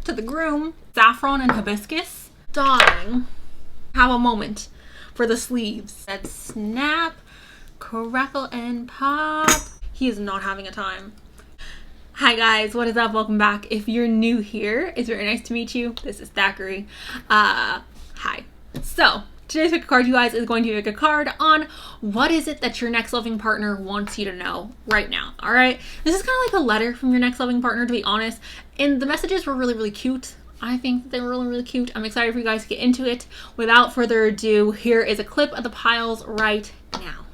to the groom. Saffron and hibiscus. Darling, have a moment for the sleeves. That snap, crackle, and pop. He is not having a time. Hi guys, what is up? Welcome back. If you're new here, it's very nice to meet you. This is Thackeray. Hi. So, today's pick a card, you guys, is going to be a card on what is it that your next loving partner wants you to know right now, all right? This is kind of like a letter from your next loving partner, to be honest, and the messages were really, really cute. I think that they were really, really cute. I'm excited for you guys to get into it. Without further ado, here is a clip of the piles right now.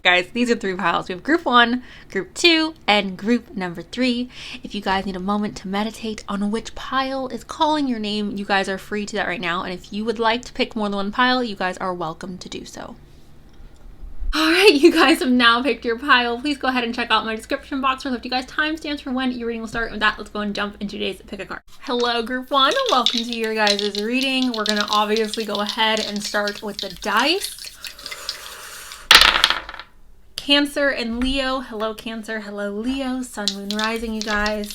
Guys, these are 3 piles. We have group 1, group 2, and group number 3. If you guys need a moment to meditate on which pile is calling your name, you guys are free to that right now. And if you would like to pick more than one pile, you guys are welcome to do so. All right, you guys have now picked your pile. Please go ahead and check out my description box for left you guys timestamps for when your reading will start. With that, let's go and jump into today's pick a card. Hello, group 1. Welcome to your guys' reading. We're going to obviously go ahead and start with the dice. Cancer and Leo. Hello, Cancer. Hello, Leo. Sun, Moon, Rising, you guys.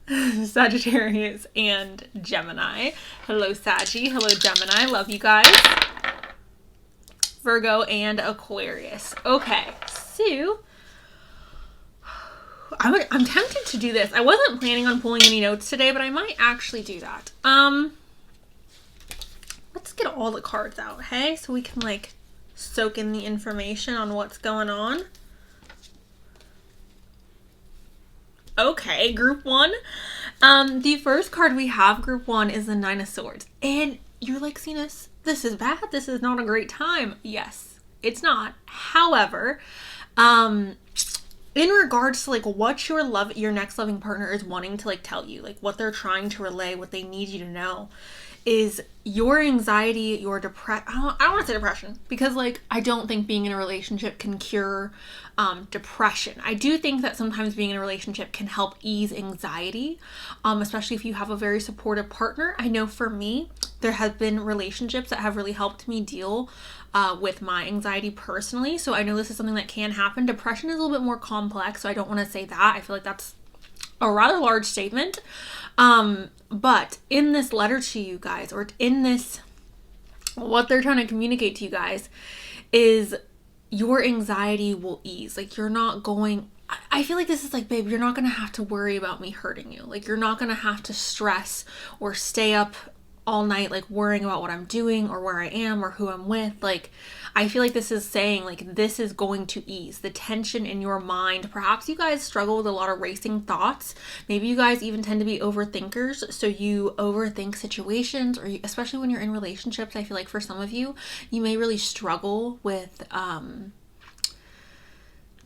Sagittarius and Gemini. Hello, Saggy. Hello, Gemini. Love you guys. Virgo and Aquarius. Okay, so I'm tempted to do this. I wasn't planning on pulling any notes today, but I might actually do that. Let's get all the cards out, hey? So we can like soak in the information on what's going on. Okay, group 1. The first card we have, group 1, is the 9 of Swords. And you're like, Cenus, this is bad. This is not a great time. Yes, it's not. However, in regards to like what your next loving partner is wanting to like tell you, like what they're trying to relay, what they need you to know, is your anxiety, your depression. I don't want to say depression because like I don't think being in a relationship can cure depression. I do think that sometimes being in a relationship can help ease anxiety, especially if you have a very supportive partner. I know for me, there have been relationships that have really helped me deal with my anxiety personally. So I know this is something that can happen. Depression is a little bit more complex, so I don't want to say that. I feel like that's a rather large statement. But in this letter to you guys, or in this, what they're trying to communicate to you guys is your anxiety will ease. Like you're not going, I feel like this is like, babe, you're not going to have to worry about me hurting you. Like you're not going to have to stress or stay up all night like worrying about what I'm doing or where I am or who I'm with. Like I feel like this is saying like this is going to ease the tension in your mind. Perhaps you guys struggle with a lot of racing thoughts. Maybe you guys even tend to be overthinkers, so you overthink situations, or especially when you're in relationships. I feel like for some of you, you may really struggle with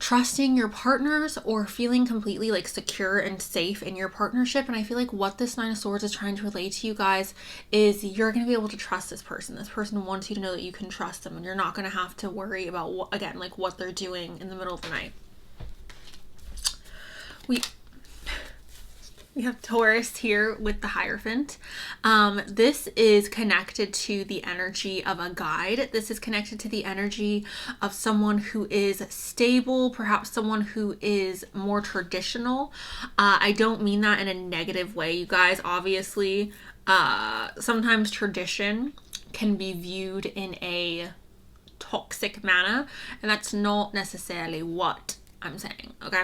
trusting your partners or feeling completely like secure and safe in your partnership. And I feel like what this 9 of Swords is trying to relate to you guys is you're going to be able to trust this person. This person wants you to know that you can trust them and you're not going to have to worry about what they're doing in the middle of the night. We have Taurus here with the Hierophant. This is connected to the energy of a guide. This is connected to the energy of someone who is stable, perhaps someone who is more traditional. I don't mean that in a negative way, you guys. Obviously, sometimes tradition can be viewed in a toxic manner, and that's not necessarily what I'm saying, okay?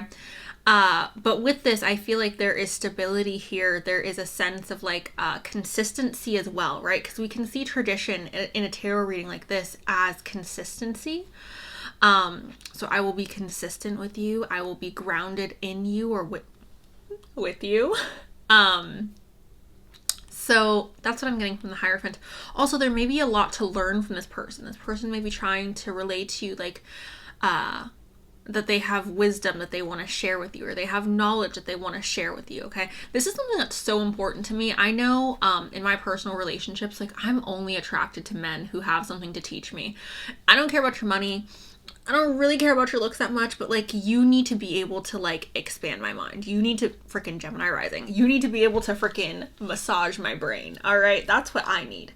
But with this, I feel like there is stability here. There is a sense of like consistency as well, right? Because we can see tradition in a tarot reading like this as consistency. So I will be consistent with you. I will be grounded in you or with you. So that's what I'm getting from the Hierophant. Also, there may be a lot to learn from this person. This person may be trying to relate to you like, that they have wisdom that they want to share with you, or they have knowledge that they want to share with you, okay? This is something that's so important to me. I know in my personal relationships, like I'm only attracted to men who have something to teach me. I don't care about your money. I don't really care about your looks that much, but like you need to be able to like expand my mind. You need to freaking Gemini rising. You need to be able to freaking massage my brain, all right? That's what I need.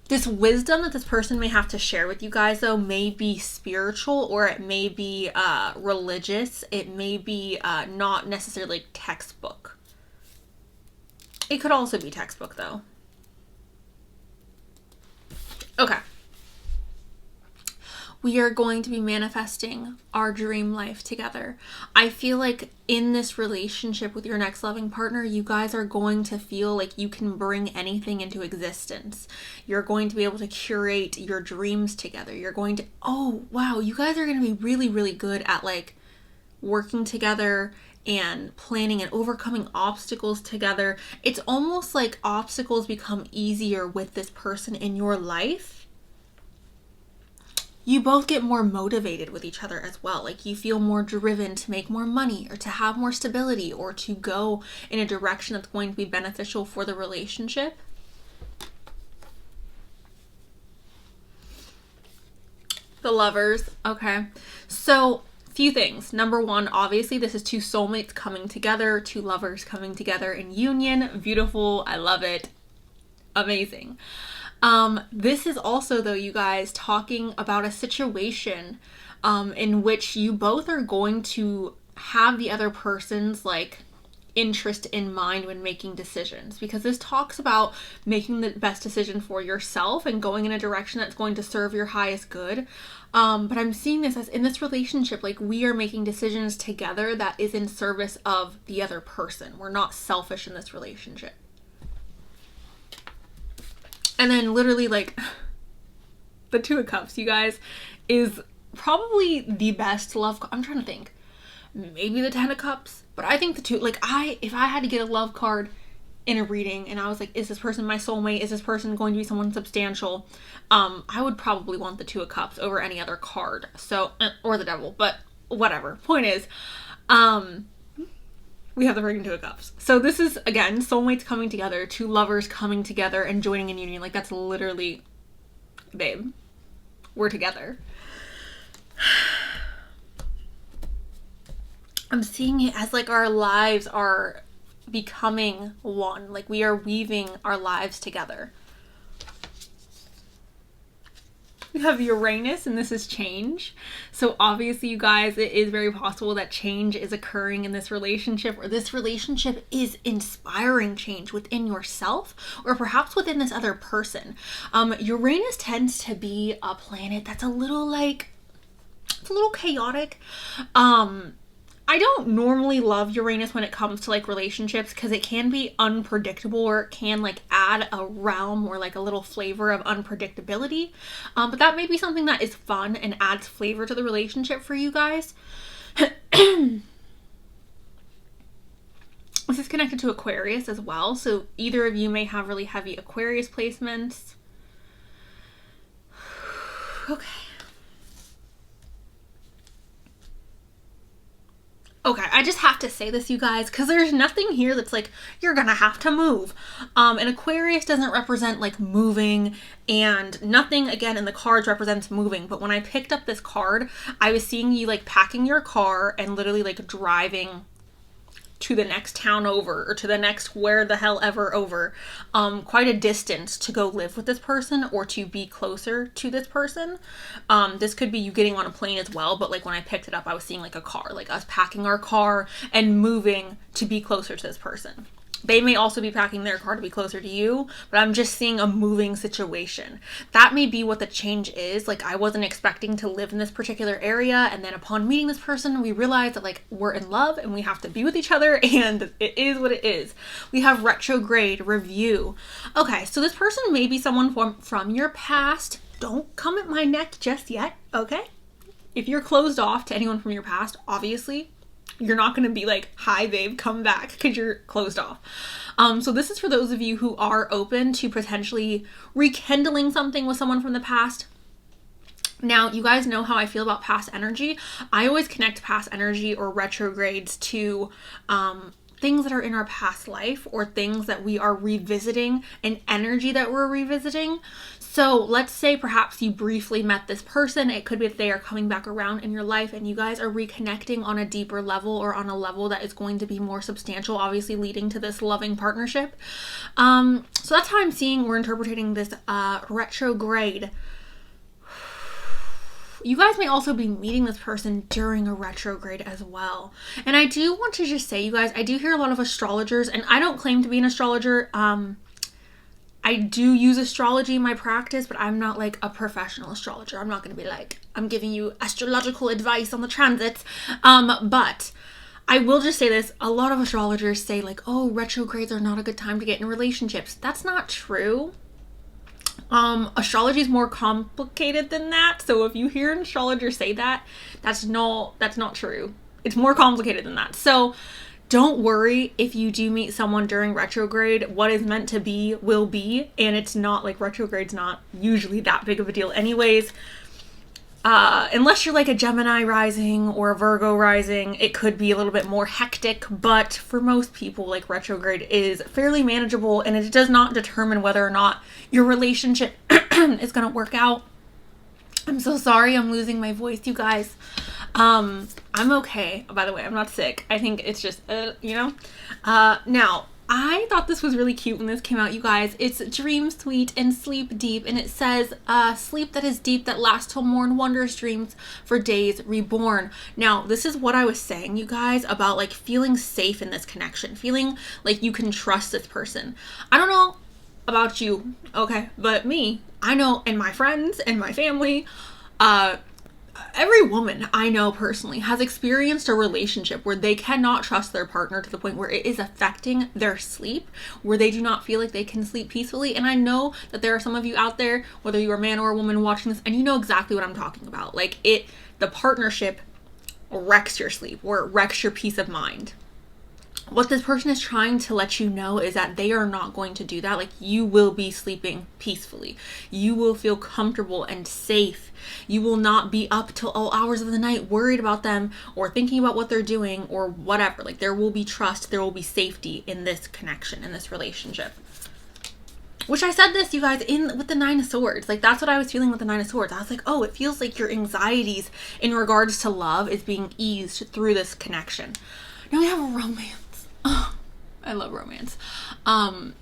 This wisdom that this person may have to share with you guys, though, may be spiritual, or it may be religious. It may be not necessarily textbook. It could also be textbook, though. Okay. We are going to be manifesting our dream life together. I feel like in this relationship with your next loving partner, you guys are going to feel like you can bring anything into existence. You're going to be able to curate your dreams together. You're going to, oh, wow, you guys are going to be really, really good at like working together and planning and overcoming obstacles together. It's almost like obstacles become easier with this person in your life. You both get more motivated with each other as well. Like you feel more driven to make more money or to have more stability or to go in a direction that's going to be beneficial for the relationship. The Lovers. Okay. So, few things. Number one, obviously this is two soulmates coming together, two lovers coming together in union. Beautiful. I love it. Amazing. This is also, though, you guys, talking about a situation in which you both are going to have the other person's like interest in mind when making decisions, because this talks about making the best decision for yourself and going in a direction that's going to serve your highest good. But I'm seeing this as in this relationship, like we are making decisions together that is in service of the other person. We're not selfish in this relationship. And then literally like the Two of Cups, you guys, is probably the best love. I'm trying to think. Maybe the Ten of Cups. But I think the two, like if I had to get a love card in a reading and I was like, is this person my soulmate? Is this person going to be someone substantial? I would probably want the Two of Cups over any other card. So, or the Devil, but whatever. Point is, we have the freaking Two of Cups. So this is, again, soulmates coming together, two lovers coming together and joining in union. Like, that's literally, babe, we're together. I'm seeing it as, like, our lives are becoming one. Like, we are weaving our lives together. We have Uranus, and this is change. So obviously, you guys, it is very possible that change is occurring in this relationship, or this relationship is inspiring change within yourself, or perhaps within this other person. Uranus tends to be a planet that's a little like, it's a little chaotic. I don't normally love Uranus when it comes to like relationships because it can be unpredictable, or it can like add a realm or like a little flavor of unpredictability. But that may be something that is fun and adds flavor to the relationship for you guys. This is connected to Aquarius as well. So either of you may have really heavy Aquarius placements. Okay. Okay, I just have to say this, you guys, because there's nothing here that's like, you're gonna have to move. And Aquarius doesn't represent like moving, and nothing, again, in the cards represents moving. But when I picked up this card, I was seeing you like packing your car and literally like driving to the next town over, or to the next where the hell ever over, quite a distance to go live with this person or to be closer to this person. This could be you getting on a plane as well, but like when I picked it up, I was seeing like a car, like us packing our car and moving to be closer to this person. They may also be packing their car to be closer to you, but I'm just seeing a moving situation. That may be what the change is. Like, I wasn't expecting to live in this particular area, and then upon meeting this person, we realized that like we're in love and we have to be with each other, and it is what it is. We have retrograde, review. Okay, so this person may be someone from your past. Don't come at my neck just yet, okay? If you're closed off to anyone from your past, obviously, you're not going to be like, hi babe, come back, because you're closed off. So this is for those of you who are open to potentially rekindling something with someone from the past. Now, you guys know how I feel about past energy. I always connect past energy or retrogrades to things that are in our past life or things that we are revisiting, an energy that we're revisiting. So let's say perhaps you briefly met this person. It could be that they are coming back around in your life and you guys are reconnecting on a deeper level or on a level that is going to be more substantial, obviously leading to this loving partnership. So that's how I'm seeing, we're interpreting this retrograde. You guys may also be meeting this person during a retrograde as well. And I do want to just say, you guys, I do hear a lot of astrologers, and I don't claim to be an astrologer. I do use astrology in my practice, but I'm not like a professional astrologer. I'm not going to be like, I'm giving you astrological advice on the transits. But I will just say this. A lot of astrologers say like, oh, retrogrades are not a good time to get in relationships. That's not true. Astrology is more complicated than that. So if you hear an astrologer say that, that's not true. It's more complicated than that. So don't worry if you do meet someone during retrograde. What is meant to be will be, and it's not like retrograde's not usually that big of a deal anyways. Unless you're like a Gemini rising or a Virgo rising, it could be a little bit more hectic, but for most people, like, retrograde is fairly manageable, and it does not determine whether or not your relationship is going to work out. I'm so sorry I'm losing my voice, you guys. I'm okay. By the way, I'm not sick. I think it's just, now, I thought this was really cute when this came out, you guys. It's dream sweet and sleep deep, and it says, sleep that is deep that lasts till morn, wondrous dreams for days reborn. Now, this is what I was saying, you guys, about like feeling safe in this connection, feeling like you can trust this person. I don't know about you, okay, but me, I know, and my friends and my family, every woman I know personally has experienced a relationship where they cannot trust their partner to the point where it is affecting their sleep, where they do not feel like they can sleep peacefully. And I know that there are some of you out there, whether you're a man or a woman watching this, and you know exactly what I'm talking about. Like, the partnership wrecks your sleep, or it wrecks your peace of mind. What this person is trying to let you know is that they are not going to do that. Like, you will be sleeping peacefully. You will feel comfortable and safe. You will not be up till all hours of the night worried about them or thinking about what they're doing or whatever. Like, there will be trust. There will be safety in this connection, in this relationship. Which I said this, you guys, with the Nine of Swords. Like, that's what I was feeling with the Nine of Swords. I was like, oh, it feels like your anxieties in regards to love is being eased through this connection. Now we have romance. Oh, I love romance.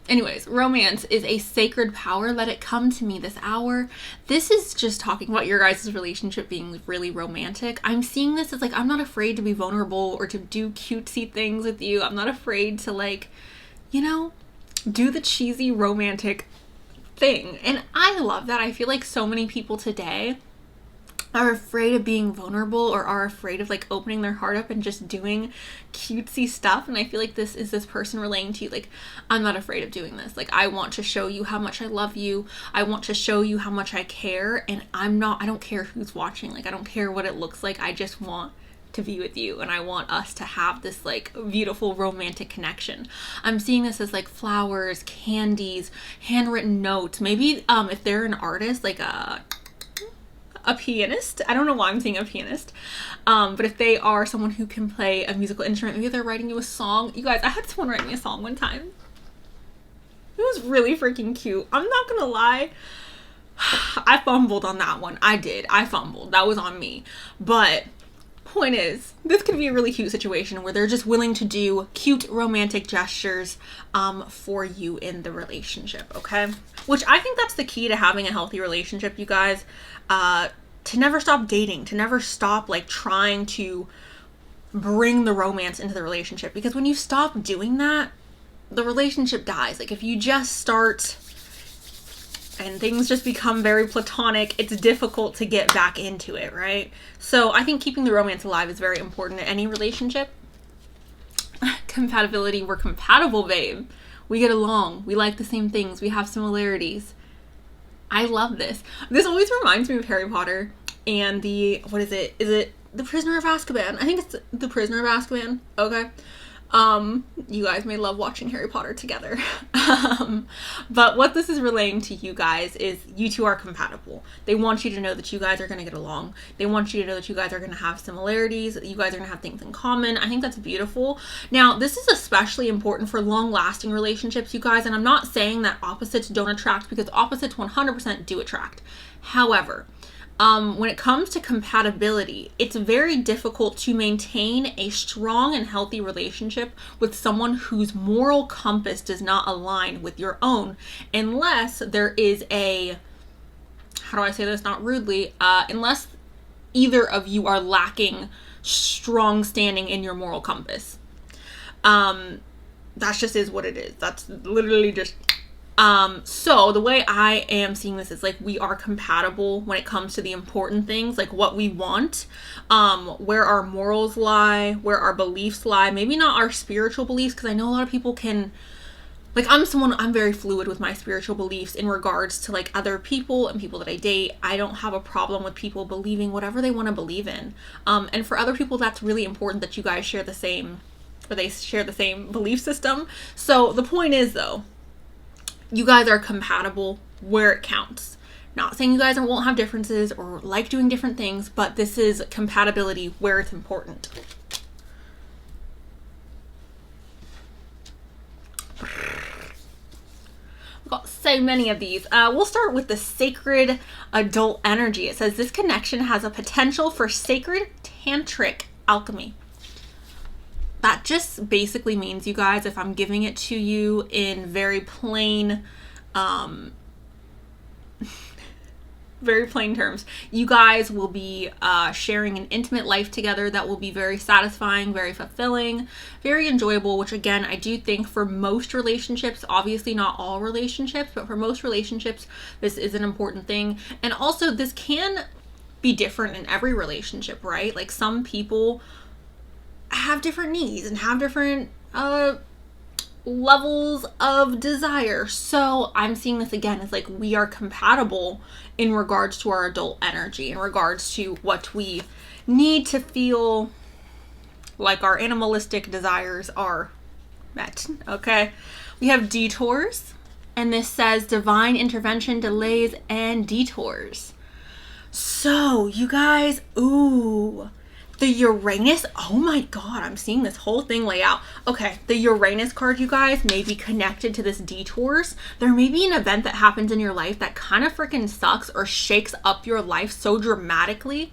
Anyways, romance is a sacred power. Let it come to me this hour. This is just talking about your guys' relationship being really romantic. I'm seeing this as like, I'm not afraid to be vulnerable or to do cutesy things with you. I'm not afraid to, like, do the cheesy romantic thing. And I love that. I feel like so many people today are afraid of being vulnerable or are afraid of like opening their heart up and just doing cutesy stuff. And I feel like this is this person relaying to you, like, I'm not afraid of doing this. Like, I want to show you how much I love you. I want to show you how much I care. And I don't care who's watching. Like, I don't care what it looks like. I just want to be with you, and I want us to have this like beautiful romantic connection. I'm seeing this as like flowers, candies, handwritten notes. Maybe if they're an artist, like a pianist. I don't know why I'm saying a pianist. But if they are someone who can play a musical instrument, maybe they're writing you a song. You guys, I had someone write me a song one time. It was really freaking cute. I'm not gonna lie. I fumbled on that one. I fumbled. That was on me. But point is, this could be a really cute situation where they're just willing to do cute romantic gestures for you in the relationship, okay? Which I think that's the key to having a healthy relationship, you guys. To never stop dating, to never stop like trying to bring the romance into the relationship. Because when you stop doing that, the relationship dies. Like, if you just start and things just become very platonic, it's difficult to get back into it, right? So I think keeping the romance alive is very important in any relationship. Compatibility, we're compatible, babe. We get along. We like the same things. We have similarities. I love this. This always reminds me of Harry Potter and what is it? Is it The Prisoner of Azkaban? I think it's The Prisoner of Azkaban. Okay. You guys may love watching Harry Potter together. But what this is relaying to you guys is you two are compatible. They want you to know that you guys are going to get along. They want you to know that you guys are going to have similarities. You guys are going to have things in common. I think that's beautiful. Now, this is especially important for long-lasting relationships, you guys. And I'm not saying that opposites don't attract, because opposites 100% do attract. However, when it comes to compatibility, it's very difficult to maintain a strong and healthy relationship with someone whose moral compass does not align with your own, unless there is a, how do I say this not rudely, unless either of you are lacking strong standing in your moral compass. That just is what it is. That's literally just... So the way I am seeing this is like we are compatible when it comes to the important things, like what we want, where our morals lie, where our beliefs lie, maybe not our spiritual beliefs, because I know a lot of people can, like I'm very fluid with my spiritual beliefs in regards to like other people and people that I date. I don't have a problem with people believing whatever they want to believe in. And for other people, that's really important that you guys share the same, or they share the same belief system. So the point is though, you guys are compatible where it counts. Not saying you guys won't have differences or like doing different things, but this is compatibility where it's important. We've got so many of these. We'll start with the sacred adult energy. It says this connection has a potential for sacred tantric alchemy. That just basically means, you guys, if I'm giving it to you in very plain, very plain terms, you guys will be sharing an intimate life together that will be very satisfying, very fulfilling, very enjoyable, which again, I do think for most relationships, obviously not all relationships, but for most relationships, this is an important thing. And also this can be different in every relationship, right? Like some people have different needs and have different levels of desire. So I'm seeing this again as like we are compatible in regards to our adult energy, in regards to what we need to feel like our animalistic desires are met. Okay, we have detours, and this says divine intervention, delays, and detours. So you guys, ooh, the Uranus, oh my god, I'm seeing this whole thing lay out. Okay, the Uranus card, you guys, may be connected to this detours. There may be an event that happens in your life that kind of freaking sucks or shakes up your life so dramatically,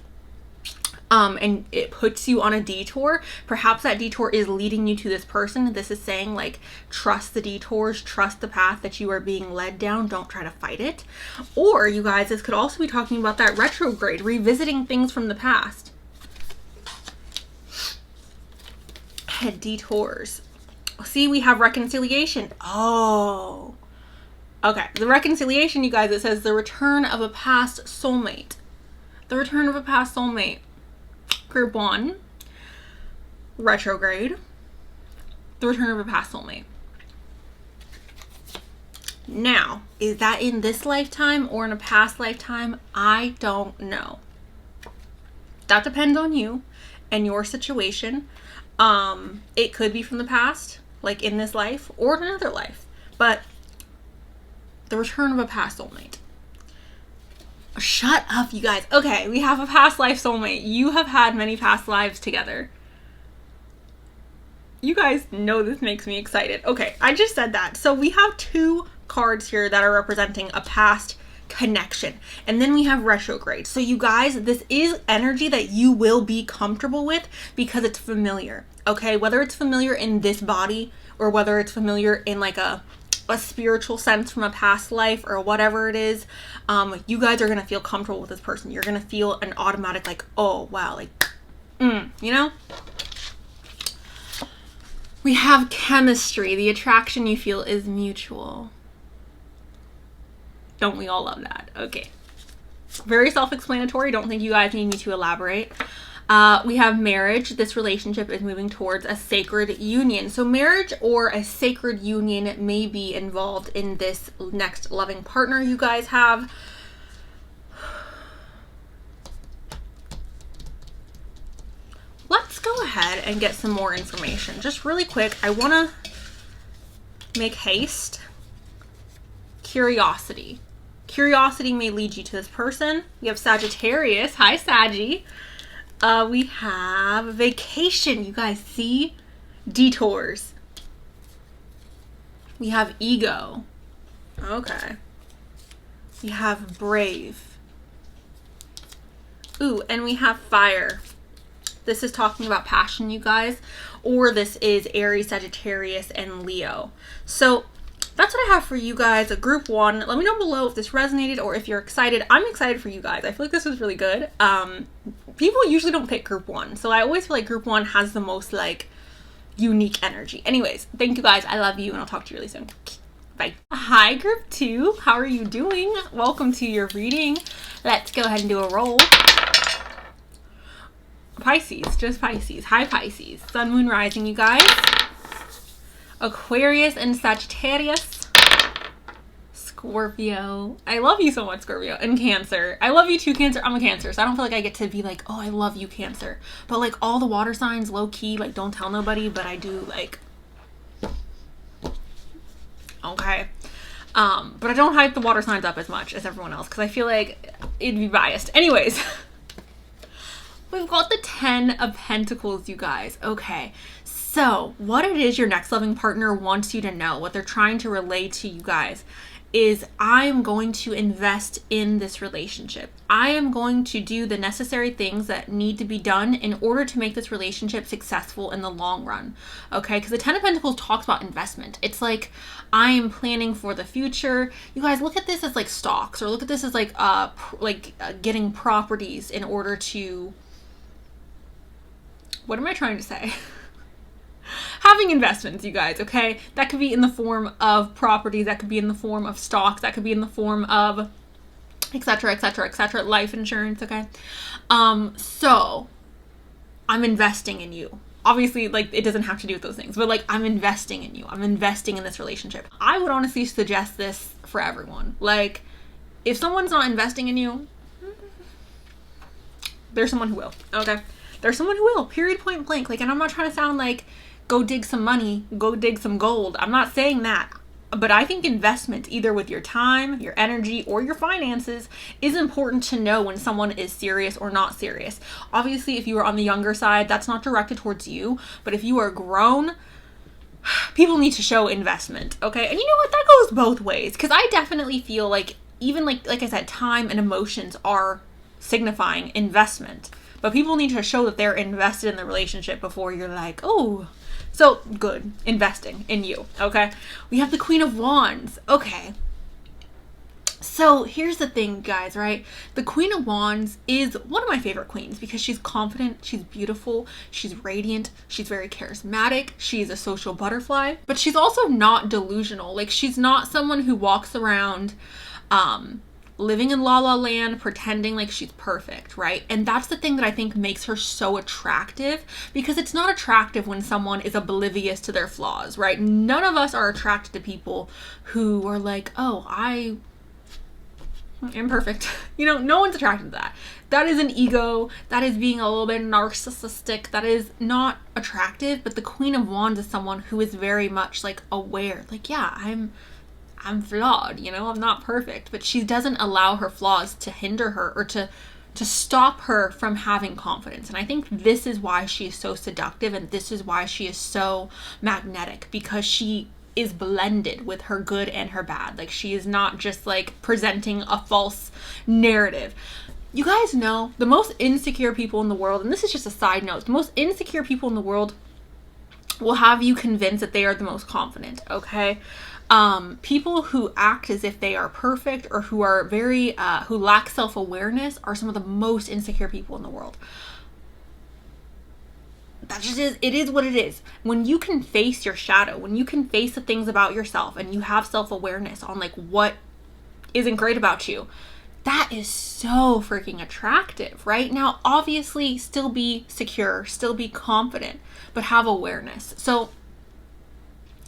and it puts you on a detour. Perhaps that detour is leading you to this person. This is saying like, trust the detours, trust the path that you are being led down. Don't try to fight it. Or you guys, this could also be talking about that retrograde, revisiting things from the past. Detours. See, we have reconciliation. Oh, okay. The reconciliation, you guys, it says the return of a past soulmate. The return of a past soulmate. Group 1, retrograde. The return of a past soulmate. Now, is that in this lifetime or in a past lifetime? I don't know. That depends on you and your situation. It could be from the past, like in this life, or in another life. But the return of a past soulmate. Shut up, you guys. Okay, we have a past life soulmate. You have had many past lives together. You guys know this makes me excited. Okay, I just said that. So we have 2 cards here that are representing a past connection, and then we have retrograde. So you guys, this is energy that you will be comfortable with because it's familiar. Okay, whether it's familiar in this body or whether it's familiar in like a spiritual sense from a past life or whatever it is, you guys are gonna feel comfortable with this person. You're gonna feel an automatic like, oh wow, like you know. We have chemistry. The attraction you feel is mutual. Don't we all love that? Okay. Very self-explanatory. Don't think you guys need me to elaborate. We have marriage. This relationship is moving towards a sacred union. So marriage or a sacred union may be involved in this next loving partner you guys have. Let's go ahead and get some more information. Just really quick, I want to make haste. Curiosity. Curiosity may lead you to this person. We have Sagittarius. Hi, Saggy. We have vacation. You guys see? Detours. We have ego. Okay. We have brave. Ooh, and we have fire. This is talking about passion, you guys. Or this is Aries, Sagittarius, and Leo. So that's what I have for you guys. A group 1. Let me know below if this resonated or if you're excited. I'm excited for you guys. I feel like this was really good. People usually don't pick group 1. So I always feel like group 1 has the most like unique energy. Anyways, thank you guys. I love you and I'll talk to you really soon. Bye. Hi, group 2. How are you doing? Welcome to your reading. Let's go ahead and do a roll. Pisces, just Pisces. Hi, Pisces. Sun, Moon, Rising, you guys. Aquarius and Sagittarius. Scorpio. I love you so much, Scorpio. And Cancer. I love you too, Cancer. I'm a Cancer, so I don't feel like I get to be like, oh, I love you, Cancer. But like all the water signs, low key, like don't tell nobody, but I do like. Okay. But I don't hype the water signs up as much as everyone else because I feel like it'd be biased. Anyways. We've got the 10 of Pentacles, you guys. Okay, so what it is your next loving partner wants you to know, what they're trying to relay to you guys, is I am going to invest in this relationship. I am going to do the necessary things that need to be done in order to make this relationship successful in the long run. Okay, because the 10 of Pentacles talks about investment. It's like I am planning for the future. You guys look at this as like stocks, or look at this as like getting properties in order to. What am I trying to say? Having investments, you guys, okay? That could be in the form of property, that could be in the form of stocks, that could be in the form of etc., etc., etc., life insurance, okay? So I'm investing in you. Obviously, like, it doesn't have to do with those things, but like, I'm investing in you. I'm investing in this relationship. I would honestly suggest this for everyone. Like, if someone's not investing in you, there's someone who will, okay? There's someone who will, period, point blank. Like, and I'm not trying to sound like, go dig some money, go dig some gold. I'm not saying that. But I think investment, either with your time, your energy, or your finances, is important to know when someone is serious or not serious. Obviously, if you are on the younger side, that's not directed towards you. But if you are grown, people need to show investment, okay? And you know what? That goes both ways. Because I definitely feel like, even like I said, time and emotions are signifying investment. But people need to show that they're invested in the relationship before you're like, oh, so good, investing in you, okay? We have the Queen of Wands. Okay. So here's the thing, guys, right? The Queen of Wands is one of my favorite queens because she's confident, she's beautiful, she's radiant, she's very charismatic, she's a social butterfly, but she's also not delusional. Like, she's not someone who walks around, living in la la land, pretending like she's perfect, right? And that's the thing that I think makes her so attractive, because it's not attractive when someone is oblivious to their flaws, right? None of us are attracted to people who are like, oh, I'm imperfect. You know, no one's attracted to that. That is an ego. That is being a little bit narcissistic. That is not attractive. But the Queen of Wands is someone who is very much like aware. Like, yeah, I'm flawed, you know, I'm not perfect, but she doesn't allow her flaws to hinder her or to stop her from having confidence. And I think this is why she is so seductive, and this is why she is so magnetic, because she is blended with her good and her bad. Like, she is not just like presenting a false narrative. You guys know the most insecure people in the world, and this is just a side note, the most insecure people in the world will have you convinced that they are the most confident, okay? People who act as if they are perfect or who are very, who lack self-awareness are some of the most insecure people in the world. That just is, it is what it is. When you can face your shadow, when you can face the things about yourself and you have self-awareness on like what isn't great about you, that is so freaking attractive, right? Now, obviously, still be secure, still be confident, but have awareness. So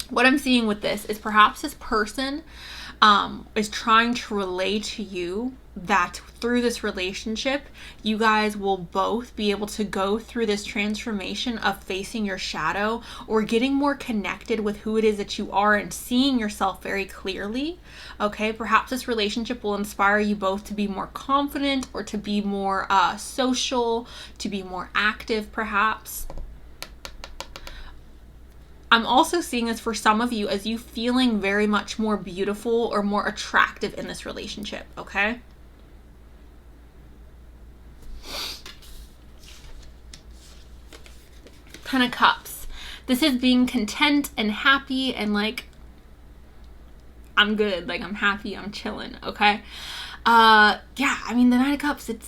what I'm seeing with this is perhaps this person is trying to relay to you that through this relationship, you guys will both be able to go through this transformation of facing your shadow or getting more connected with who it is that you are and seeing yourself very clearly. Okay, perhaps this relationship will inspire you both to be more confident or to be more social, to be more active perhaps. I'm also seeing this for some of you as you feeling very much more beautiful or more attractive in this relationship, okay? Ten of Cups. This is being content and happy and like, I'm good, like I'm happy, I'm chilling, okay? Yeah, I mean the Nine of Cups, did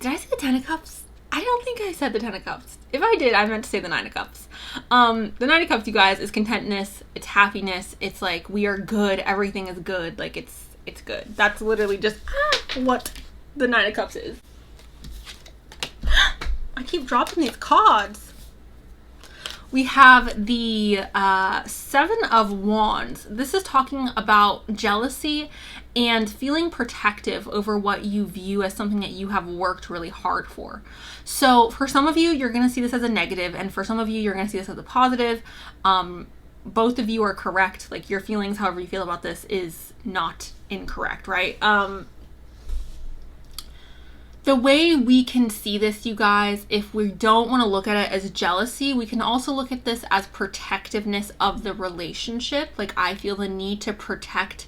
I say the Ten of Cups? I don't think I said the Ten of Cups. If I did, I meant to say the Nine of Cups. The Nine of Cups, you guys, is contentness, it's happiness, it's like we are good, everything is good, like it's good. That's literally just what the Nine of Cups is. I keep dropping these cards. We have the Seven of Wands. This is talking about jealousy and feeling protective over what you view as something that you have worked really hard for. So for some of you, you're going to see this as a negative, and for some of you, you're going to see this as a positive. Both of you are correct. Like your feelings, however you feel about this, is not incorrect, right? The way we can see this, you guys, if we don't want to look at it as jealousy, we can also look at this as protectiveness of the relationship. Like I feel the need to protect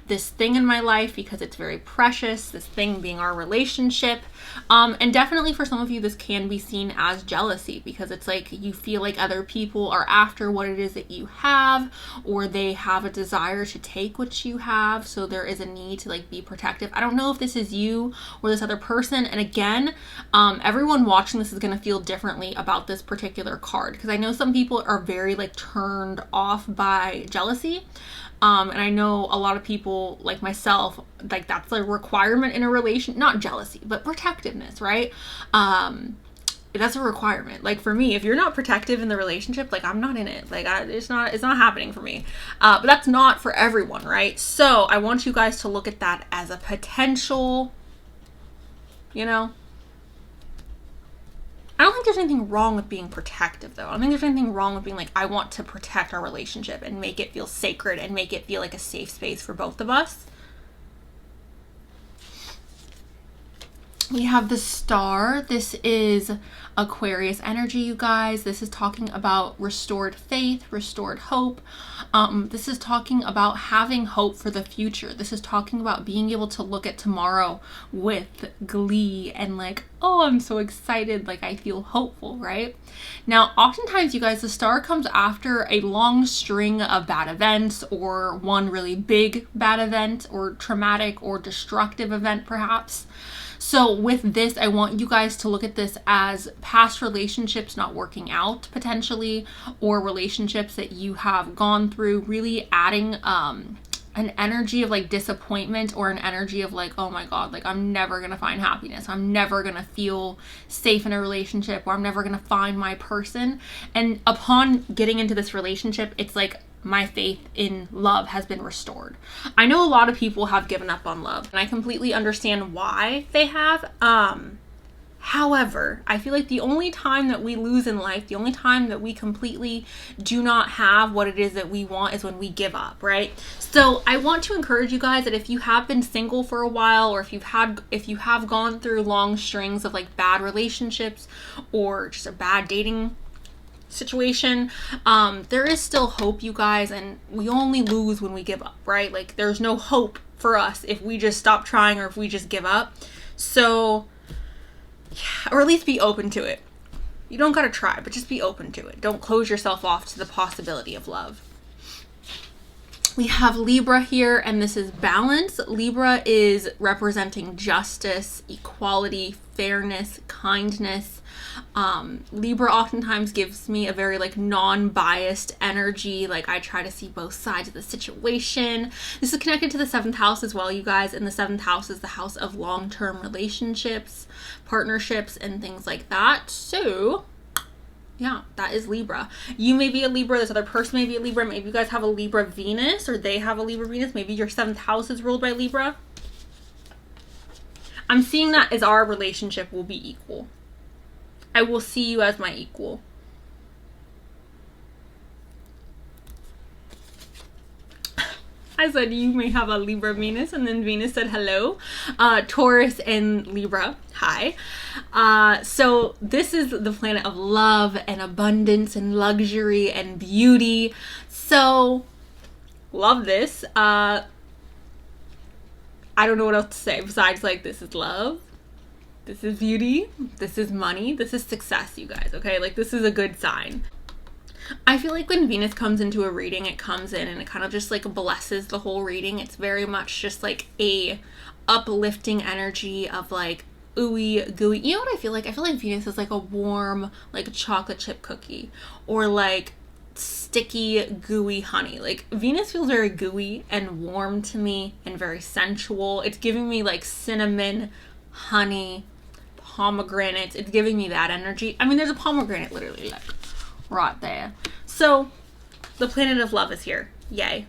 this thing in my life because it's very precious, this thing being our relationship. And definitely for some of you, this can be seen as jealousy because it's like you feel like other people are after what it is that you have, or they have a desire to take what you have. So there is a need to like be protective. I don't know if this is you or this other person. And again, everyone watching this is going to feel differently about this particular card because I know some people are very like turned off by jealousy. And I know a lot of people like myself, like that's a requirement in a relation, not jealousy, but protectiveness, right? That's a requirement. Like for me, if you're not protective in the relationship, like I'm not in it. Like it's not happening for me. But that's not for everyone, right? So I want you guys to look at that as a potential, you know, I don't think there's anything wrong with being protective though. I don't think there's anything wrong with being like, I want to protect our relationship and make it feel sacred and make it feel like a safe space for both of us. We have the Star. This is Aquarius energy, you guys. This is talking about restored faith, restored hope. This is talking about having hope for the future. This is talking about being able to look at tomorrow with glee and like, oh, I'm so excited. Like I feel hopeful, right? Now, oftentimes, you guys, the Star comes after a long string of bad events or one really big bad event or traumatic or destructive event, perhaps. So with this, I want you guys to look at this as past relationships not working out potentially, or relationships that you have gone through, really adding an energy of like disappointment or an energy of like, oh my God, like I'm never going to find happiness. I'm never going to feel safe in a relationship, or I'm never going to find my person. And upon getting into this relationship, it's like, my faith in love has been restored. I know a lot of people have given up on love, and I completely understand why they have. However, I feel like the only time that we lose in life, the only time that we completely do not have what it is that we want is when we give up, right? So I want to encourage you guys that if you have been single for a while, or if you have gone through long strings of like bad relationships or just a bad dating situation, there is still hope, you guys, and we only lose when we give up, right? Like there's no hope for us if we just stop trying or if we just give up. So yeah, or at least be open to it. You don't gotta try, but just be open to it. Don't close yourself off to the possibility of love. We have Libra here, and this is balance. Libra is representing justice, equality, fairness, kindness. Libra oftentimes gives me a very like non-biased energy. Like I try to see both sides of the situation. This is connected to the 7th house as well, you guys. And the 7th house is the house of long-term relationships, partnerships, and things like that. So Yeah, that is Libra. You may be a Libra. This other person may be a Libra. Maybe you guys have a Libra Venus, or they have a Libra Venus. Maybe your 7th house is ruled by Libra. I'm seeing that as our relationship will be equal. I will see you as my equal. I said you may have a Libra Venus, and then Venus said hello. Taurus and Libra, hi. So this is the planet of love and abundance and luxury and beauty. So love this. I don't know what else to say besides like, this is love, this is beauty, this is money, this is success, you guys, okay? Like, this is a good sign. I feel like when Venus comes into a reading, it comes in and it kind of just like blesses the whole reading. It's very much just like a uplifting energy of like ooey gooey. You know what I feel like? I feel like Venus is like a warm, like a chocolate chip cookie, or like sticky gooey honey. Like, Venus feels very gooey and warm to me and very sensual. It's giving me like cinnamon, honey, pomegranates. It's giving me that energy. I mean, there's a pomegranate literally like right there. So the planet of love is here. Yay.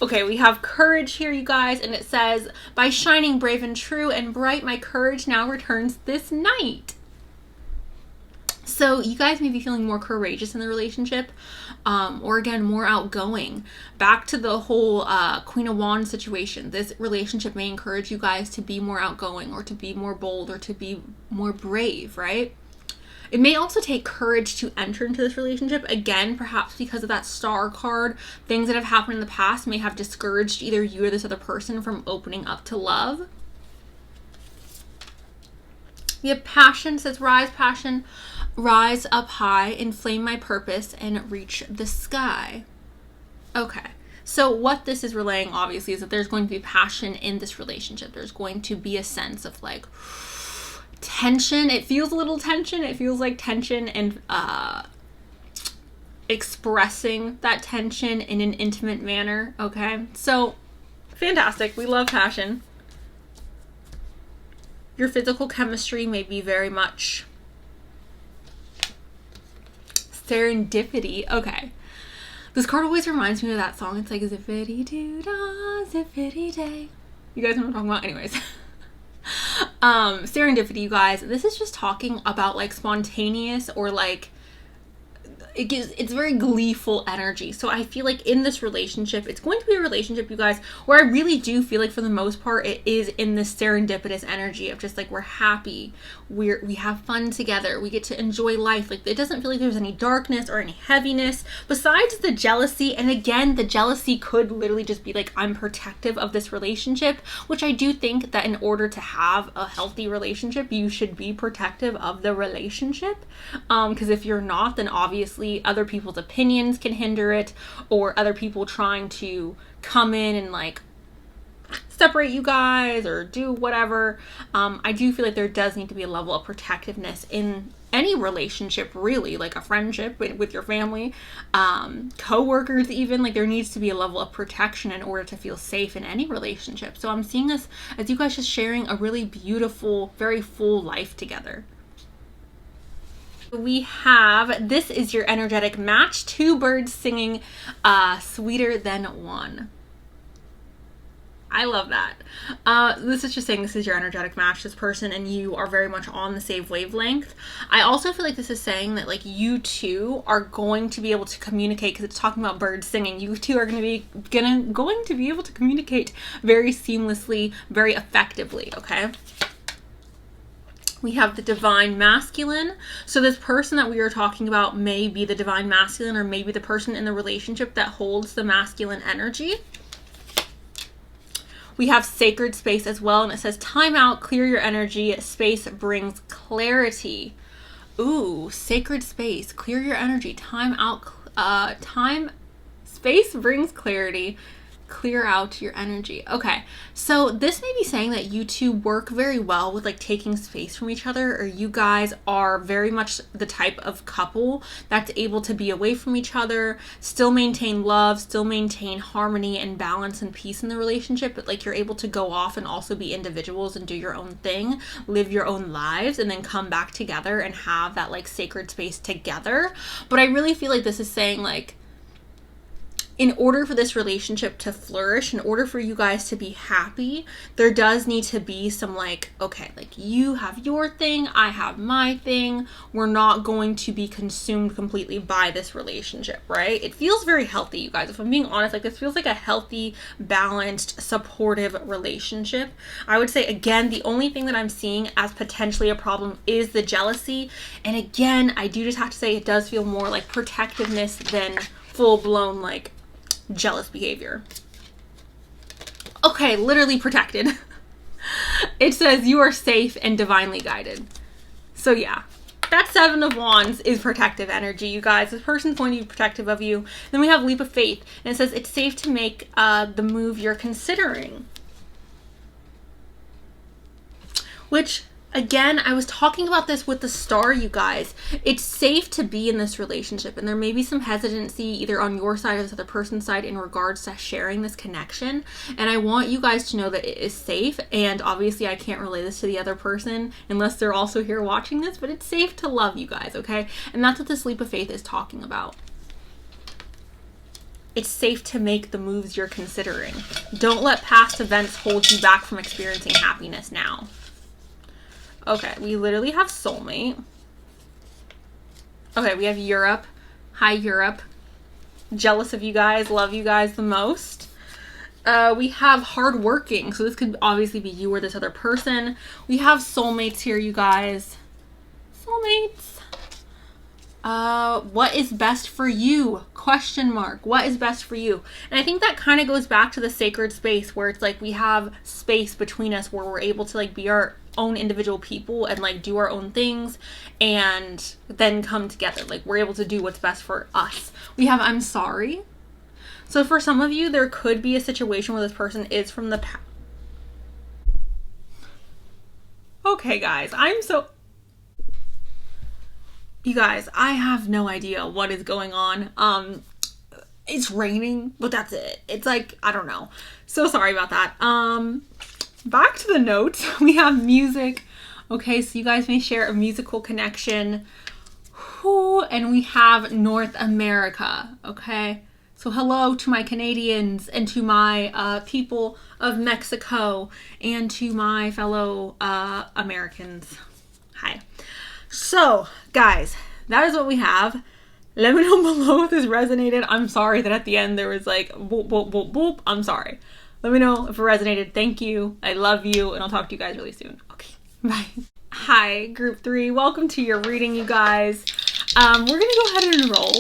Okay, we have courage here, you guys, and it says, by shining brave and true and bright, my courage now returns this night. So you guys may be feeling more courageous in the relationship, or again, more outgoing. Back to the whole Queen of Wands situation. This relationship may encourage you guys to be more outgoing, or to be more bold, or to be more brave, right? It may also take courage to enter into this relationship. Again, perhaps because of that Star card, things that have happened in the past may have discouraged either you or this other person from opening up to love. We have passion, says rise, passion, rise up high, inflame my purpose, and reach the sky. Okay. So what this is relaying, obviously, is that there's going to be passion in this relationship. There's going to be a sense of like tension. It feels a little tension. It feels like tension, and expressing that tension in an intimate manner. Okay, so fantastic. We love passion. Your physical chemistry may be very much serendipity. Okay, this card always reminds me of that song. It's like zippity doo dah, zippity day. You guys know what I'm talking about? Anyways. Serendipity, you guys. This is just talking about like spontaneous, or like it's very gleeful energy. So I feel like in this relationship, it's going to be a relationship, you guys, where I really do feel like for the most part it is in this serendipitous energy of just like, we're happy, we have fun together, we get to enjoy life. Like, it doesn't feel like there's any darkness or any heaviness besides the jealousy. And again, the jealousy could literally just be like, I'm protective of this relationship, which I do think that in order to have a healthy relationship, you should be protective of the relationship, because if you're not, then obviously other people's opinions can hinder it, or other people trying to come in and like separate you guys or do whatever. I do feel like there does need to be a level of protectiveness in any relationship, really, like a friendship with your family, co-workers even. Like, there needs to be a level of protection in order to feel safe in any relationship. So I'm seeing this as you guys just sharing a really beautiful, very full life together. We have, this is your energetic match, 2 birds singing sweeter than one. I love that. This is just saying this is your energetic match, this person, and you are very much on the same wavelength. I also feel like this is saying that like you two are going to be able to communicate, because it's talking about birds singing. You two are going to be able to communicate very seamlessly, very effectively, okay? We have the divine masculine. So this person that we are talking about may be the divine masculine, or maybe the person in the relationship that holds the masculine energy. We have sacred space as well, and it says, time out, clear your energy, space brings clarity. Ooh, sacred space, clear your energy, time out, space brings clarity. Clear out your energy. Okay, so this may be saying that you two work very well with like taking space from each other, or you guys are very much the type of couple that's able to be away from each other, still maintain love, still maintain harmony and balance and peace in the relationship, but like you're able to go off and also be individuals and do your own thing, live your own lives, and then come back together and have that like sacred space together. But I really feel like this is saying like, in order for this relationship to flourish, in order for you guys to be happy, there does need to be some like, okay, like you have your thing, I have my thing. We're not going to be consumed completely by this relationship, right? It feels very healthy, you guys. If I'm being honest, like this feels like a healthy, balanced, supportive relationship. I would say, again, the only thing that I'm seeing as potentially a problem is the jealousy. And again, I do just have to say it does feel more like protectiveness than full-blown like jealous behavior. Okay, literally protected. It says you are safe and divinely guided. So yeah, that Seven of Wands is protective energy, you guys. This person's going to be protective of you. Then we have Leap of Faith, and it says it's safe to make the move you're considering. Which, again, I was talking about this with the star, you guys. It's safe to be in this relationship, and there may be some hesitancy either on your side or this other person's side in regards to sharing this connection. And I want you guys to know that it is safe. And obviously I can't relay this to the other person unless they're also here watching this, but it's safe to love, you guys, okay? And that's what this Leap of Faith is talking about. It's safe to make the moves you're considering. Don't let past events hold you back from experiencing happiness now. Okay, we literally have soulmate. Okay, we have Europe. Hi, Europe. Jealous of you guys. Love you guys the most. We have hardworking. So this could obviously be you or this other person. We have soulmates here, you guys. Soulmates. What is best for you? Question mark. What is best for you? And I think that kind of goes back to the sacred space where it's like we have space between us where we're able to like be our own individual people and like do our own things and then come together. Like we're able to do what's best for us. We have I'm sorry. So for some of you, there could be a situation where this person is from the past. Okay, guys, you guys, I have no idea what is going on. It's raining, but that's it. It's like, I don't know. So sorry about that. Back to the notes. We have music. Okay, so you guys may share a musical connection. And we have North America. Okay, so hello to my Canadians and to my people of Mexico and to my fellow Americans. Hi. So, guys, that is what we have. Let me know below if this resonated. I'm sorry that at the end there was like boop, boop, boop, boop. I'm sorry. Let me know if it resonated. Thank you. I love you. And I'll talk to you guys really soon. Okay. Bye. Hi, group 3. Welcome to your reading, you guys. We're going to go ahead and roll.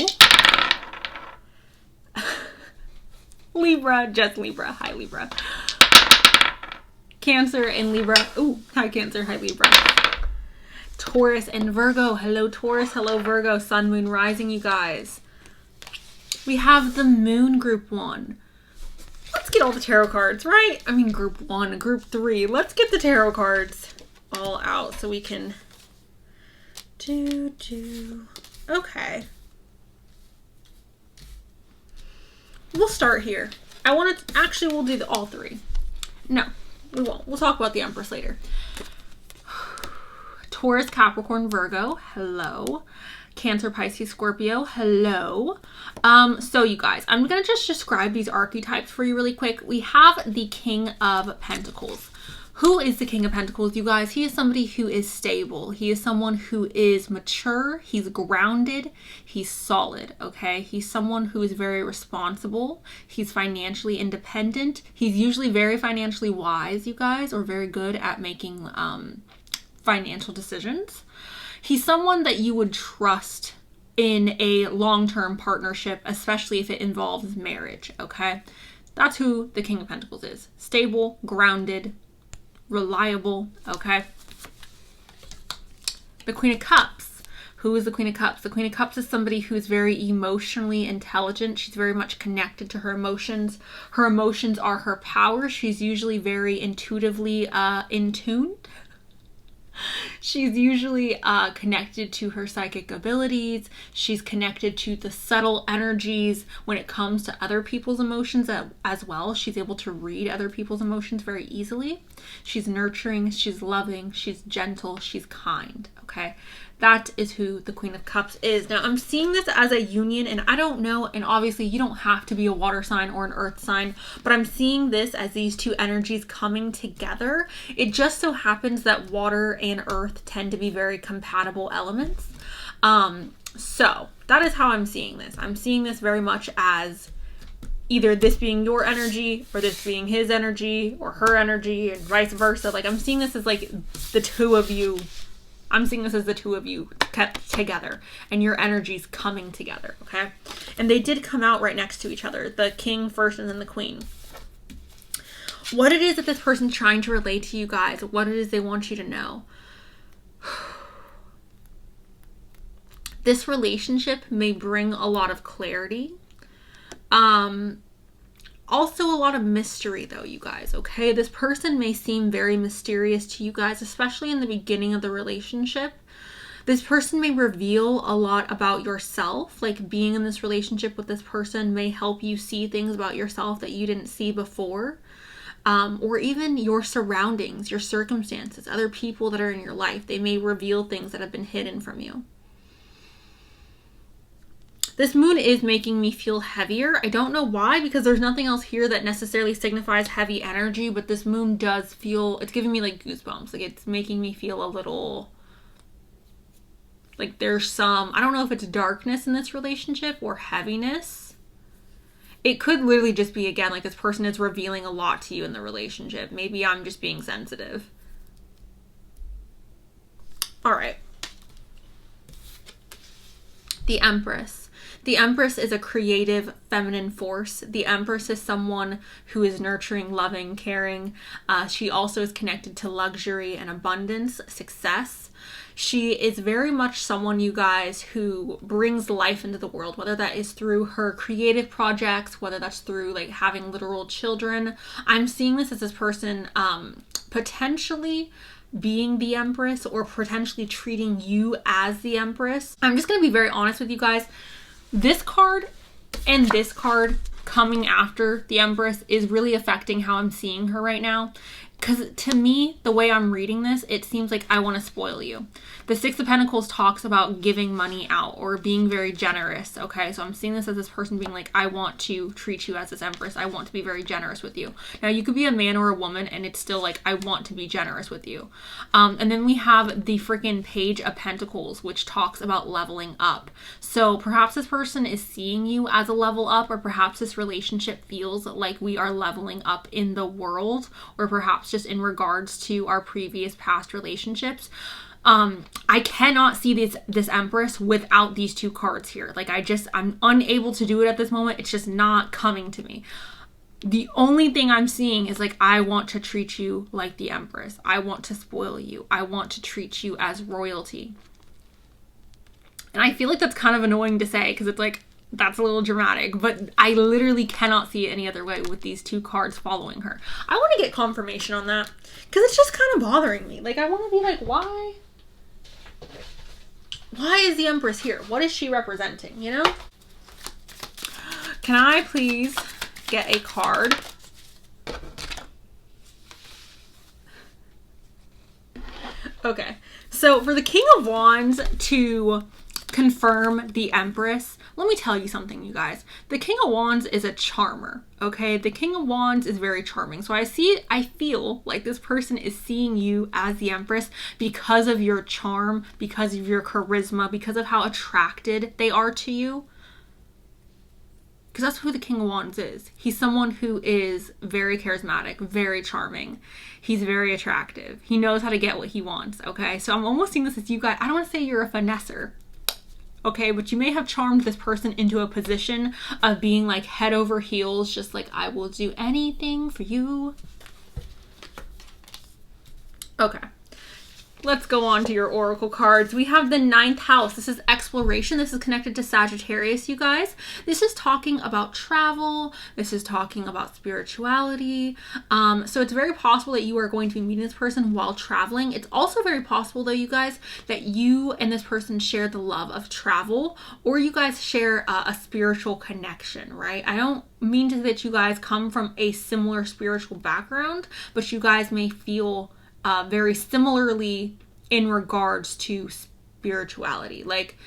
Libra, just Libra. Hi, Libra. Cancer and Libra. Ooh, hi, Cancer. Hi, Libra. Taurus and Virgo. Hello, Taurus. Hello, Virgo. Sun, Moon, Rising, you guys. We have the Moon, group 1. Let's get all the tarot cards, right? I mean, group 1, group 3. Let's get the tarot cards all out so we can do. Okay. We'll start here. Actually, we'll do all 3. No, we won't. We'll talk about the Empress later. Taurus, Capricorn, Virgo. Hello. Cancer, Pisces, Scorpio. Hello. So you guys, I'm going to just describe these archetypes for you really quick. We have the King of Pentacles. Who is the King of Pentacles, you guys? He is somebody who is stable. He is someone who is mature. He's grounded. He's solid, okay? He's someone who is very responsible. He's financially independent. He's usually very financially wise, you guys, or very good at making financial decisions. He's someone that you would trust in a long-term partnership, especially if it involves marriage, okay? That's who the King of Pentacles is. Stable, grounded, reliable, okay? The Queen of Cups, Who is the Queen of Cups? The Queen of Cups is somebody who's very emotionally intelligent. She's very much connected to her emotions. Her emotions are her power. She's usually very intuitively in tune. She's usually connected to her psychic abilities. She's connected to the subtle energies when it comes to other people's emotions as well. She's able to read other people's emotions very easily. She's nurturing, she's loving, she's gentle, she's kind, okay? That is who the Queen of Cups is. Now, I'm seeing this as a union, and I don't know, and obviously you don't have to be a water sign or an earth sign, but I'm seeing this as these two energies coming together. It just so happens that water and earth tend to be very compatible elements. So that is how I'm seeing this. I'm seeing this very much as either this being your energy or this being his energy or her energy and vice versa. Like, I'm seeing this as like the two of you. I'm seeing this as the two of you kept together and your energies coming together, okay? And they did come out right next to each other, the king first and then the queen. What it is that this person's trying to relate to you guys, what it is they want you to know. This relationship may bring a lot of clarity. Also a lot of mystery though, you guys, okay? This person may seem very mysterious to you guys, especially in the beginning of the relationship. This person may reveal a lot about yourself. Like, being in this relationship with this person may help you see things about yourself that you didn't see before. Or even your surroundings, your circumstances, other people that are in your life. They may reveal things that have been hidden from you. This moon is making me feel heavier. I don't know why, because there's nothing else here that necessarily signifies heavy energy, but this moon does feel, it's giving me like goosebumps. Like, it's making me feel a little, like there's some, I don't know if it's darkness in this relationship or heaviness. It could literally just be, again, like this person is revealing a lot to you in the relationship. Maybe I'm just being sensitive. All right. The Empress. The Empress is a creative feminine force. The Empress is someone who is nurturing, loving, caring. She also is connected to luxury and abundance, success. She is very much someone, you guys, who brings life into the world, whether that is through her creative projects, whether that's through like having literal children. I'm seeing this as this person potentially being the Empress or potentially treating you as the Empress. I'm just going to be very honest with you guys. This card and this card coming after the Empress is really affecting how I'm seeing her right now. Because to me, the way I'm reading this, it seems like I want to spoil you. The Six of Pentacles talks about giving money out or being very generous, okay? So I'm seeing this as this person being like, I want to treat you as this Empress. I want to be very generous with you. Now, you could be a man or a woman, and it's still like, I want to be generous with you. And then we have the freaking Page of Pentacles, which talks about leveling up. So perhaps this person is seeing you as a level up, or perhaps this relationship feels like we are leveling up in the world, or perhaps just in regards to our previous past relationships. I cannot see this Empress without these two cards here. Like, I'm unable to do it at this moment. It's just not coming to me. The only thing I'm seeing is like, I want to treat you like the Empress. I want to spoil you. I want to treat you as royalty. And I feel like that's kind of annoying to say, because it's like, that's a little dramatic, but I literally cannot see it any other way with these two cards following her. I want to get confirmation on that, because it's just kind of bothering me. Like, I want to be like, why is the Empress here? What is she representing, you know? Can I please get a card? Okay, so for the King of Wands to confirm the Empress, let me tell you something, you guys. The King of Wands is a charmer, okay? The King of Wands is very charming. So I feel like this person is seeing you as the Empress because of your charm, because of your charisma, because of how attracted they are to you. Because that's who the King of Wands is. He's someone who is very charismatic, very charming. He's very attractive. He knows how to get what he wants, okay? So I'm almost seeing this as you guys. I don't want to say you're a finesser, okay? But you may have charmed this person into a position of being like head over heels, just like, I will do anything for you. Okay. let's go on to your oracle cards. We have the 9th house. This is exploration. This is connected to Sagittarius, you guys. This is talking about travel. This is talking about spirituality. So it's very possible that you are going to be meeting this person while traveling. It's also very possible, though, you guys, that you and this person share the love of travel, or you guys share a spiritual connection, right? I don't mean to say that you guys come from a similar spiritual background, but you guys may feel very similarly in regards to spirituality. Like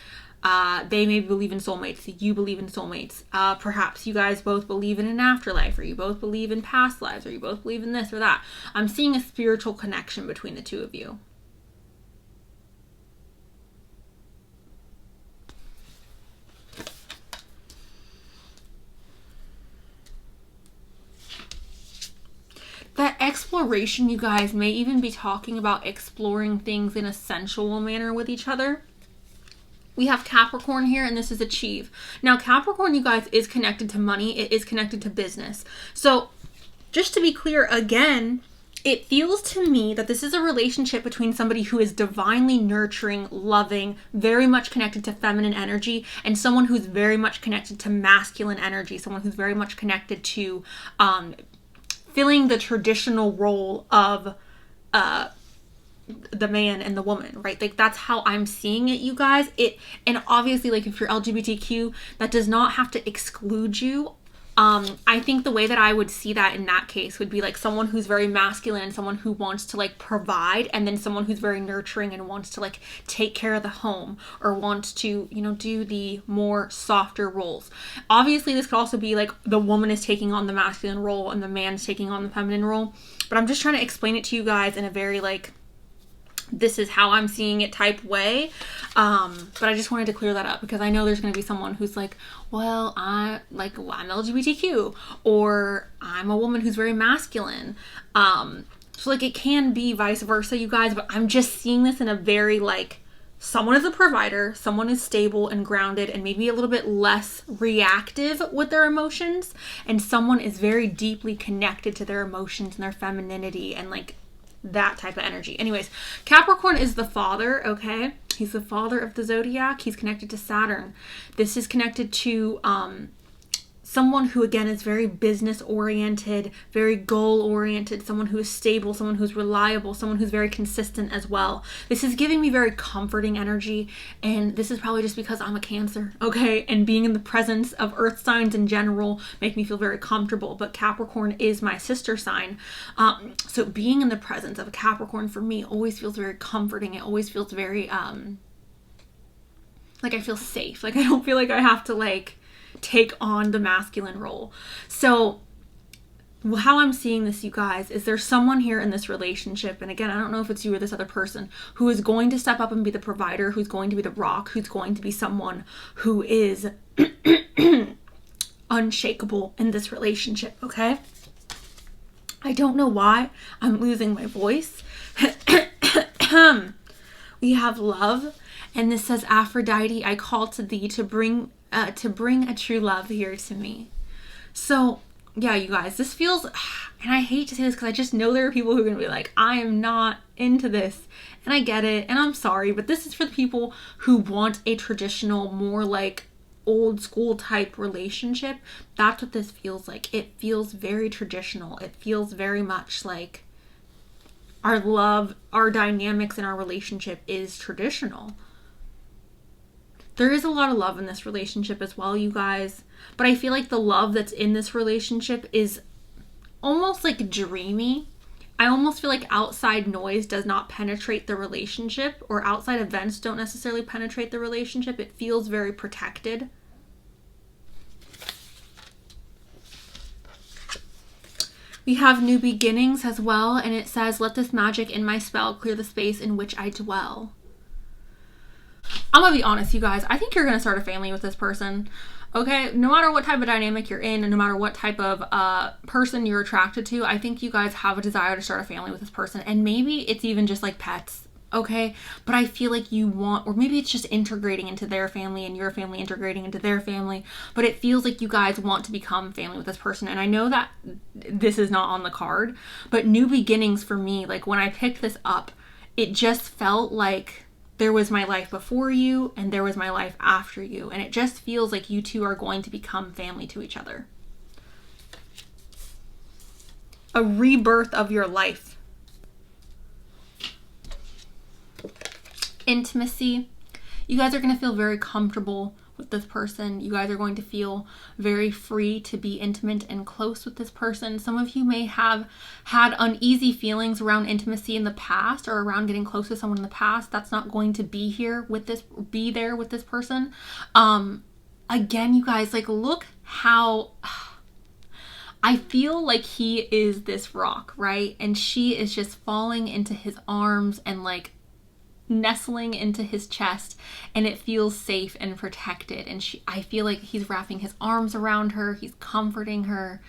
they may believe in soulmates, you believe in soulmates. Perhaps you guys both believe in an afterlife, or you both believe in past lives, or you both believe in this or that. I'm seeing a spiritual connection between the two of you. That exploration, you guys, may even be talking about exploring things in a sensual manner with each other. We have Capricorn here, and this is achieve. Now, Capricorn, you guys, is connected to money. It is connected to business. So just to be clear again, it feels to me that this is a relationship between somebody who is divinely nurturing, loving, very much connected to feminine energy, and someone who's very much connected to masculine energy, someone who's very much connected to filling the traditional role of the man and the woman, right? Like, that's how I'm seeing it, you guys. And obviously, like, if you're LGBTQ, that does not have to exclude you. I think the way that I would see that in that case would be like someone who's very masculine and someone who wants to like provide, and then someone who's very nurturing and wants to like take care of the home, or wants to, you know, do the more softer roles. Obviously, this could also be like the woman is taking on the masculine role and the man's taking on the feminine role. But I'm just trying to explain it to you guys in a very like, this is how I'm seeing it type way. But I just wanted to clear that up, because I know there's going to be someone who's like, well, I'm LGBTQ, or I'm a woman who's very masculine. So like, it can be vice versa, you guys, but I'm just seeing this in a very like, someone is a provider, someone is stable and grounded and maybe a little bit less reactive with their emotions, and someone is very deeply connected to their emotions and their femininity and like that type of energy. Anyways, Capricorn is the father, okay? He's the father of the zodiac. He's connected to Saturn. This is connected to someone who, again, is very business oriented, very goal oriented, someone who is stable, someone who's reliable, someone who's very consistent as well. This is giving me very comforting energy, and this is probably just because I'm a Cancer, okay? And being in the presence of earth signs in general make me feel very comfortable, but Capricorn is my sister sign. So being in the presence of a Capricorn for me always feels very comforting. It always feels very, like I feel safe. Like I don't feel like I have to like take on the masculine role. So how I'm seeing this, you guys, is there's someone here in this relationship, and again, I don't know if it's you or this other person, who is going to step up and be the provider, who's going to be the rock, who's going to be someone who is unshakable in this relationship, okay? I don't know why I'm losing my voice. We have love, and this says, Aphrodite, I call to thee to bring a true love here to me. So yeah, you guys, this feels, and I hate to say this because I just know there are people who are going to be like, I am not into this, and I get it, and I'm sorry, but this is for the people who want a traditional, more like old school type relationship. That's what this feels like. It feels very traditional. It feels very much like our love, our dynamics in our relationship is traditional. There is a lot of love in this relationship as well, you guys. But I feel like the love that's in this relationship is almost like dreamy. I almost feel like outside noise does not penetrate the relationship, or outside events don't necessarily penetrate the relationship. It feels very protected. We have new beginnings as well, and it says, let this magic in my spell clear the space in which I dwell. I'm gonna be honest, you guys. I think you're gonna start a family with this person. Okay, no matter what type of dynamic you're in, and no matter what type of person you're attracted to, I think you guys have a desire to start a family with this person. And maybe it's even just like pets, okay? But I feel like you want, or maybe it's just integrating into their family and your family integrating into their family. But it feels like you guys want to become family with this person. And I know that this is not on the card, but new beginnings for me, like when I picked this up, it just felt like there was my life before you and there was my life after you. And it just feels like you two are going to become family to each other. A rebirth of your life. Intimacy. You guys are going to feel very comfortable with this person. You guys are going to feel very free to be intimate and close with this person. Some of you may have had uneasy feelings around intimacy in the past or around getting close to someone in the past. That's not going to be there with this person. Again, you guys, like, look how I feel like he is this rock, right? And she is just falling into his arms and like nestling into his chest, and it feels safe and protected. And I feel like he's wrapping his arms around her. He's comforting her.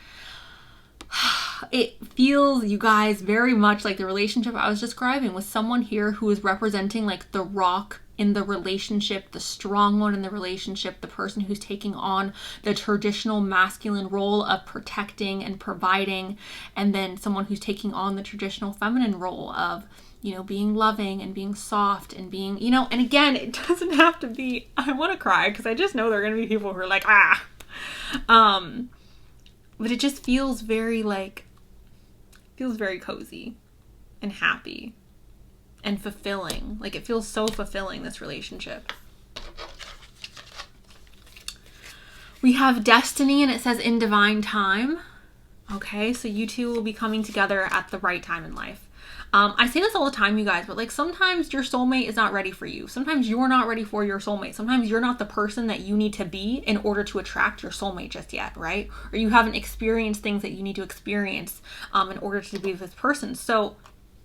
It feels, you guys, very much like the relationship I was describing with someone here who is representing like the rock in the relationship, the strong one in the relationship, the person who's taking on the traditional masculine role of protecting and providing, and then someone who's taking on the traditional feminine role of, you know, being loving and being soft and being, you know, and again, it doesn't have to be, I want to cry because I just know there are going to be people who are like, but it just feels very cozy and happy and fulfilling. Like, it feels so fulfilling, this relationship. We have destiny, and it says in divine time. Okay, so you two will be coming together at the right time in life. I say this all the time, you guys, but like sometimes your soulmate is not ready for you. Sometimes you're not ready for your soulmate. Sometimes you're not the person that you need to be in order to attract your soulmate just yet, right? Or you haven't experienced things that you need to experience in order to be with this person. So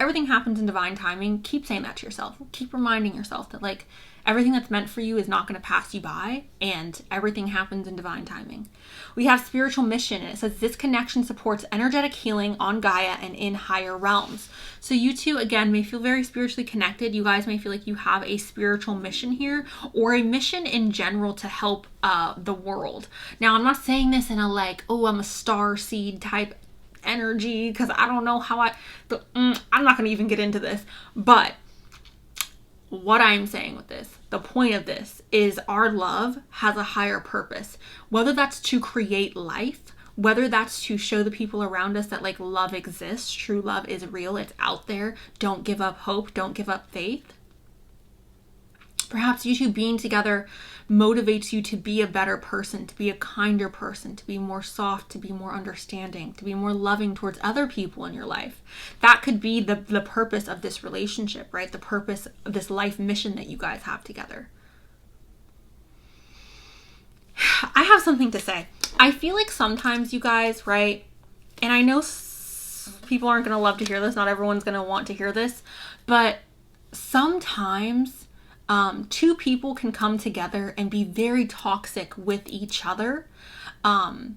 everything happens in divine timing. Keep saying that to yourself. Keep reminding yourself that like everything that's meant for you is not going to pass you by, and everything happens in divine timing. We have spiritual mission, and it says this connection supports energetic healing on Gaia and in higher realms. So you two, again, may feel very spiritually connected. You guys may feel like you have a spiritual mission here, or a mission in general to help the world. Now, I'm not saying this in a like, oh, I'm a star seed type energy, because I don't know how I'm not going to even get into this, but what I'm saying with this, the point of this is our love has a higher purpose, whether that's to create life, whether that's to show the people around us that like love exists, true love is real, it's out there, don't give up hope, don't give up faith. Perhaps you two being together motivates you to be a better person, to be a kinder person, to be more soft, to be more understanding, to be more loving towards other people in your life. That could be the purpose of this relationship, right? The purpose of this life mission that you guys have together. I have something to say. I feel like sometimes you guys, right? And I know people aren't going to love to hear this. Not everyone's going to want to hear this. But sometimes two people can come together and be very toxic with each other. But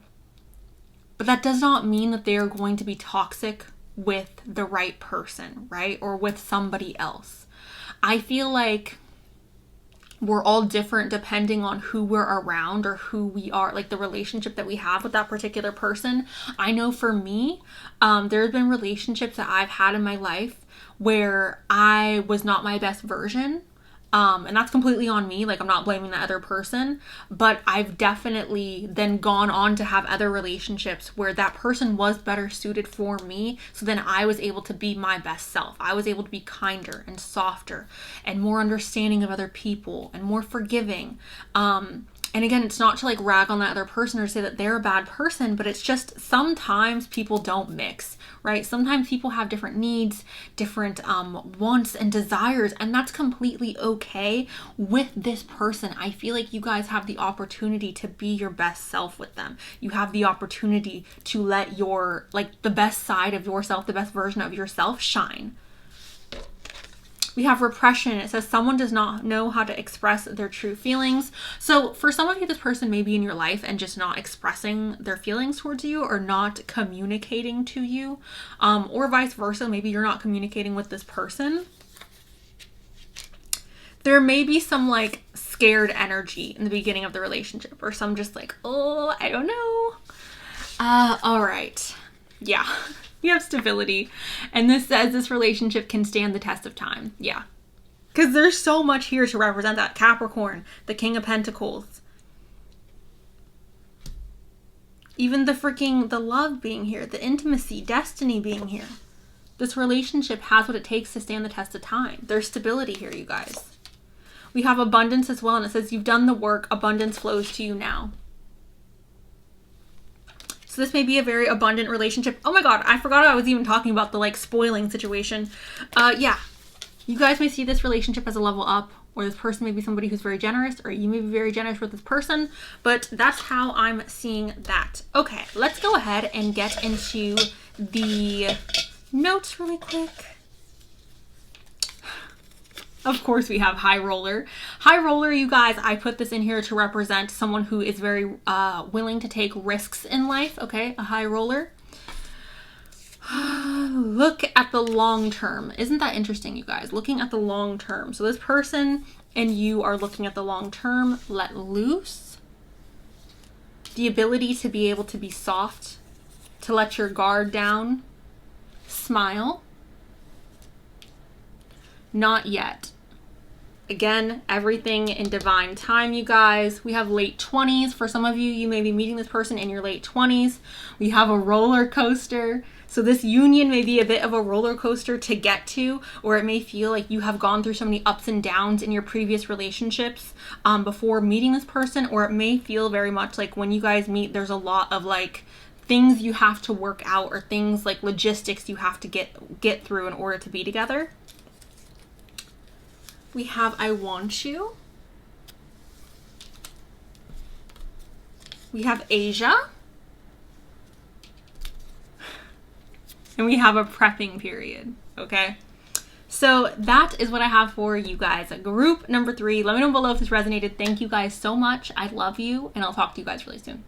that does not mean that they are going to be toxic with the right person, right? Or with somebody else. I feel like we're all different depending on who we're around or who we are, like the relationship that we have with that particular person. I know for me, there have been relationships that I've had in my life where I was not my best version. And that's completely on me. Like, I'm not blaming the other person, but I've definitely then gone on to have other relationships where that person was better suited for me. So then I was able to be my best self. I was able to be kinder and softer and more understanding of other people and more forgiving. And again, it's not to like rag on that other person or say that they're a bad person, but it's just sometimes people don't mix, right? Sometimes people have different needs, different wants and desires, and that's completely okay with this person. I feel like you guys have the opportunity to be your best self with them. You have the opportunity to let your, like, the best side of yourself, the best version of yourself shine. We have repression. It says someone does not know how to express their true feelings. So for some of you, this person may be in your life and just not expressing their feelings towards you or not communicating to you, or vice versa. Maybe you're not communicating with this person. There may be some like scared energy in the beginning of the relationship, or some just like, oh, I don't know. All right. Yeah. We have stability. And this says this relationship can stand the test of time. Yeah. Because there's so much here to represent that. Capricorn, the King of Pentacles. Even the love being here, the intimacy, destiny being here. This relationship has what it takes to stand the test of time. There's stability here, you guys. We have abundance as well, and it says you've done the work, abundance flows to you now. So this may be a very abundant relationship. Oh my god, I forgot I was even talking about the like spoiling situation. Yeah, you guys may see this relationship as a level up, or this person may be somebody who's very generous, or you may be very generous with this person, but that's how I'm seeing that. Okay, let's go ahead and get into the notes really quick. Of course, we have High Roller. High Roller, you guys, I put this in here to represent someone who is very willing to take risks in life, okay? A High Roller. Look at the long term. Isn't that interesting, you guys? Looking at the long term. So this person and you are looking at the long term. Let loose. The ability to be able to be soft, to let your guard down. Smile. Not yet. Again, everything in divine time, you guys. We have late 20s. For some of you, you may be meeting this person in your late 20s. We have a roller coaster. So this union may be a bit of a roller coaster to get to, or it may feel like you have gone through so many ups and downs in your previous relationships before meeting this person, or it may feel very much like when you guys meet, there's a lot of like things you have to work out, or things like logistics you have to get through in order to be together. We have I Want You. We have Asia. And we have a prepping period, okay? So that is what I have for you guys. Group number 3. Let me know below if this resonated. Thank you guys so much. I love you, and I'll talk to you guys really soon.